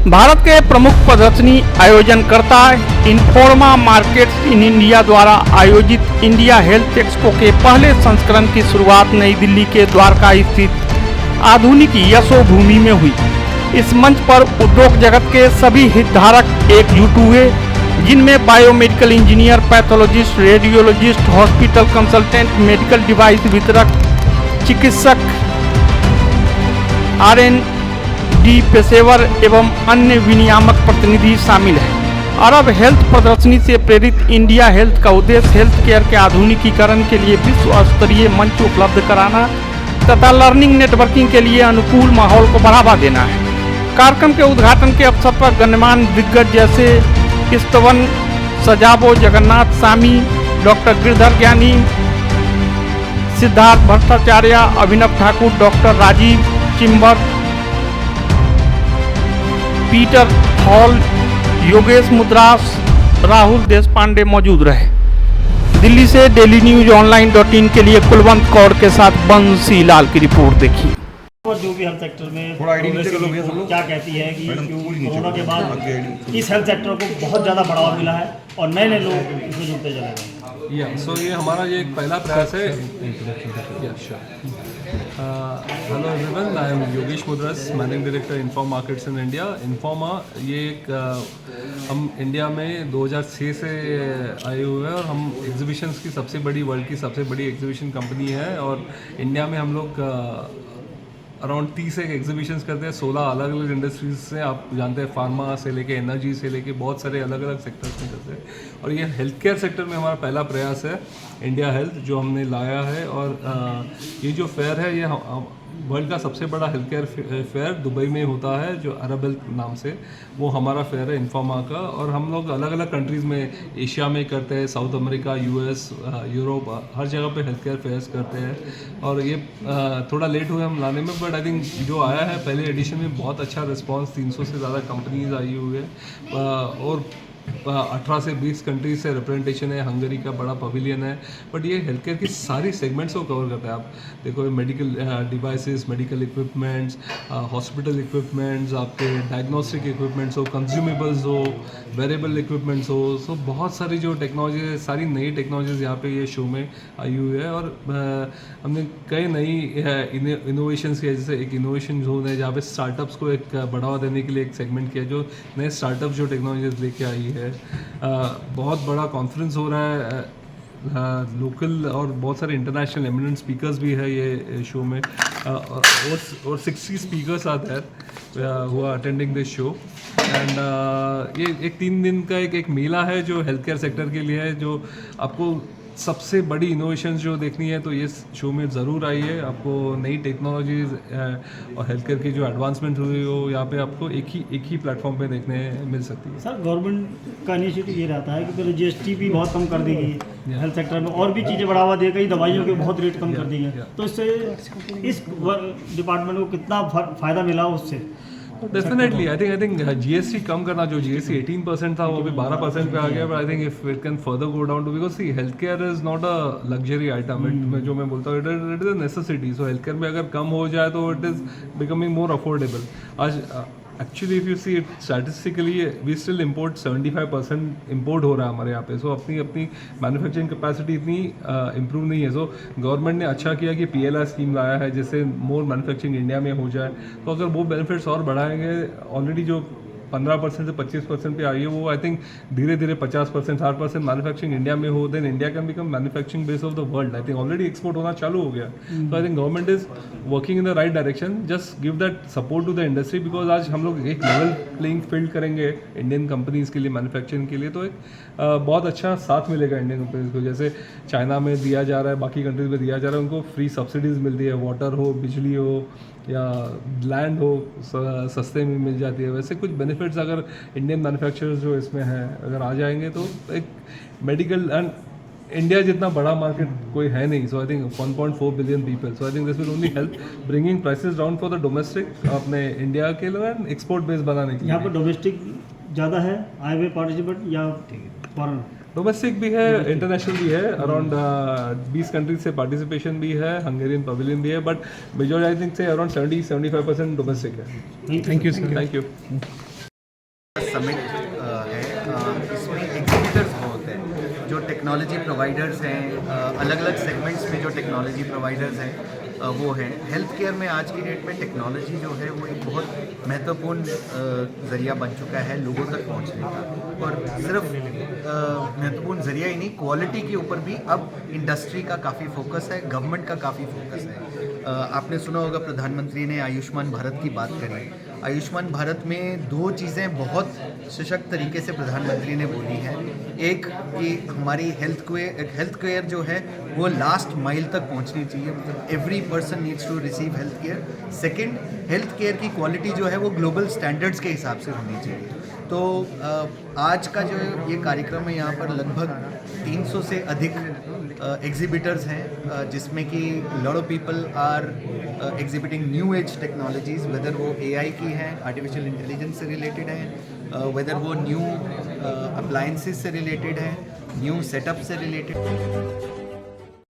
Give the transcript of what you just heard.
भारत के प्रमुख प्रदर्शनी आयोजनकर्ता इन्फोर्मा मार्केट्स इन इंडिया द्वारा आयोजित इंडिया हेल्थ एक्सपो के पहले संस्करण की शुरुआत नई दिल्ली के द्वारका स्थित आधुनिक यशोभूमि में हुई। इस मंच पर उद्योग जगत के सभी हितधारक एकजुट हुए, जिनमें biomedical engineer, pathologist, radiologist, hospital consultant, medical device वितरक, चिकित्सक, R&D पेशेवर एवं अन्य विनियामक प्रतिनिधि शामिल हैं। अरब हेल्थ प्रदर्शनी से प्रेरित इंडिया हेल्थ का उद्देश्य हेल्थ केयर के आधुनिकीकरण के लिए विश्व स्तरीय मंच उपलब्ध कराना तथा लर्निंग नेटवर्किंग के लिए अनुकूल माहौल को बढ़ावा देना है। कार्यक्रम के उद्घाटन के अवसर पर गण्यमान्य दिग्गज जैसे स्तवन सजाबो, Jagannath Swami, doctor Girdhar Gyani, Siddharth Bhattacharya, Abhinav Thakur, doctor Rajeev Chimber, Peter Hall, Yogesh Mudras, Rahul Deshpande मौजूद रहे। दिल्ली से डेली न्यूज online.in के लिए कुलवंत कौर के साथ बंसी लाल की रिपोर्ट देखिए। और जो भी हेल्थ सेक्टर में क्या कहती है कि कोरोना के बाद इस हेल्थ सेक्टर को बहुत ज़्यादा बढ़ावा मिला है और नए नए लोग इसमें जुड़ते चले गए। ये हमारा ये एक पहला प्रयास है। Hello everyone, I am Yogesh Mudras, managing director Informa Markets in India. Informa ये एक हम इंडिया में 2006 से आए हुए हैं और हम एग्जीबिशंस की सबसे बड़ी, वर्ल्ड की सबसे बड़ी एग्जीबिशन कंपनी है। और इंडिया में हम लोग अराउंड 30 एक एग्जीबिशंस करते हैं 16 अलग अलग इंडस्ट्रीज से। आप जानते हैं फार्मा से लेके एनर्जी से लेके बहुत सारे अलग अलग सेक्टर्स में करते हैं। और ये हेल्थ केयर सेक्टर में हमारा पहला प्रयास है इंडिया हेल्थ जो हमने लाया है। और ये जो फेयर है ये वर्ल्ड का सबसे बड़ा हेल्थ केयर फेयर दुबई में होता है, जो अरब हेल्थ नाम से, वो हमारा फेयर है इन्फॉर्मा का। और हम लोग अलग अलग कंट्रीज़ में, एशिया में करते हैं, साउथ अमेरिका, US, यूरोप, हर जगह पे हेल्थ केयर फेयर्स करते हैं। और ये थोड़ा लेट हुए हम लाने में, बट आई थिंक जो आया है पहले एडिशन में बहुत अच्छा रिस्पॉन्स, 300 से ज़्यादा कंपनीज आई हुई है और 18 से 20 कंट्रीज से रिप्रेजेंटेशन है। हंगरी का बड़ा पवेलियन है। बट ये हेल्थ केयर की सारी सेगमेंट्स को कवर करता है। आप देखो medical devices, medical equipments, hospital equipments, आपके डायग्नोस्टिक इक्विपमेंट्स हो, कंज्यूमेबल्स हो, वेरेबल इक्विपमेंट्स हो, सो बहुत सारी जो टेक्नोलॉजी है, सारी नई टेक्नोलॉजीज यहाँ पे ये शो में आई हुई है। और हमने कई नई इनोवेशंस किया, जैसे एक इनोवेशन जोन है जहाँ पे स्टार्टअप्स को एक बढ़ावा देने के लिए एक सेगमेंट किया, जो नए स्टार्टअप जो टेक्नोलॉजीज लेके आई है। बहुत बड़ा कॉन्फ्रेंस हो रहा है, लोकल और बहुत सारे इंटरनेशनल एमिनेंट स्पीकर्स भी है ये शो में। और 60 speakers are there who are attending this show. And ये एक 3 दिन का एक मेला है जो हेल्थ केयर सेक्टर के लिए है। जो आपको सबसे बड़ी इनोवेशंस जो देखनी है तो ये शो में ज़रूर आइए। आपको नई टेक्नोलॉजीज और हेल्थ केयर की जो एडवांसमेंट हुई हो यहाँ पे आपको एक ही प्लेटफॉर्म पे देखने मिल सकती है। सर, गवर्नमेंट का इनिशिएटिव ये रहता है कि पहले GST भी बहुत कम कर दी गई हेल्थ सेक्टर में, और भी चीज़ें बढ़ावा दी गई, दवाइयों के बहुत रेट कम कर दी गई। तो इससे इस डिपार्टमेंट को कितना फ़ायदा मिला उससे? डेफिनेटली आई थिंक GST कम करना, जो GST 18% था वो अभी 12% पे आ गया। But I think if it can further go down to, because see health care is not a luxury item. जो मैं बोलता हूँ it is a necessity. So health care में अगर कम हो जाए तो it is becoming more affordable. आज actually if you see it statistically we still import 75% import हो रहा है हमारे यहाँ पे। सो अपनी मैन्युफैक्चरिंग कैपेसिटी इतनी इम्प्रूव नहीं है। सो गवर्नमेंट ने अच्छा किया कि PLI स्कीम लाया है जिससे मोर मैन्युफैक्चरिंग इंडिया में हो जाए। तो अगर वो बेनिफिट्स और बढ़ाएंगे, ऑलरेडी जो 15% से 25% पे आई है वो आई थिंक धीरे धीरे 50%, 60% मैन्युफैक्चरिंग इंडिया में हो, then India can become manufacturing base of the world. I think already export होना चालू हो गया। तो I think government is working in the right direction. Just give that support to the industry, because आज हम लोग एक लेवल प्लेइंग फील्ड करेंगे इंडियन कंपनीज़ के लिए, मैन्युफैक्चरिंग के लिए, तो एक बहुत अच्छा साथ मिलेगा इंडियन कंपनीज़ को। जैसे चाइना में दिया जा रहा है, बाकी कंट्रीज में दिया जा रहा है, उनको फ्री सब्सिडीज़ मिलती है, वाटर हो, बिजली हो या लैंड हो, सस्ते में मिल जाती है। वैसे कुछ बेनिफिट्स अगर इंडियन मैन्युफैक्चरर्स जो इसमें हैं अगर आ जाएंगे तो एक मेडिकल, एंड इंडिया जितना बड़ा मार्केट कोई है नहीं। So I think 1.4 billion people. So I think this will only help bringing prices down for the domestic अपने इंडिया के लिए एंड एक्सपोर्ट बेस बनाने के लिए। यहाँ पर डोमेस्टिक ज़्यादा है आए हुए पार्टिसिपेंट या फॉरेन? डोमेस्टिक भी है, इंटरनेशनल भी है। अराउंड 20 कंट्रीज से पार्टिसिपेशन भी है, हंगेरियन पवेलियन भी है, बट मेजॉरिटी आई थिंक से अराउंड 70-75% डोमेस्टिक है। Thank you. Thank you. Technology providers हैं, अलग अलग सेगमेंट्स में जो टेक्नोलॉजी प्रोवाइडर्स हैं वो हैं। हेल्थ केयर में आज की डेट में टेक्नोलॉजी जो है वो एक बहुत महत्वपूर्ण ज़रिया बन चुका है लोगों तक पहुंचने का। और सिर्फ महत्वपूर्ण ज़रिया ही नहीं, क्वालिटी के ऊपर भी अब इंडस्ट्री का काफ़ी फोकस है, गवर्नमेंट का काफ़ी फोकस है। आपने सुना होगा प्रधानमंत्री ने आयुष्मान भारत की बात करी। आयुष्मान भारत में दो चीज़ें बहुत सशक्त तरीके से प्रधानमंत्री ने बोली हैं। एक कि हमारी हेल्थ केयर जो है वो लास्ट माइल तक पहुंचनी चाहिए, मतलब every person needs to receive health care. Second, health care की क्वालिटी जो है वो ग्लोबल स्टैंडर्ड्स के हिसाब से होनी चाहिए। तो आज का जो ये कार्यक्रम है, यहाँ पर लगभग 300 से अधिक एग्जिबिटर्स हैं, जिसमें कि lot of people are exhibiting new age technologies, whether वो AI की हैं, आर्टिफिशियल इंटेलिजेंस से रिलेटेड हैं, वेदर वो न्यू अप्लायंसेस से रिलेटेड हैं, न्यू सेटअप से रिलेटेड।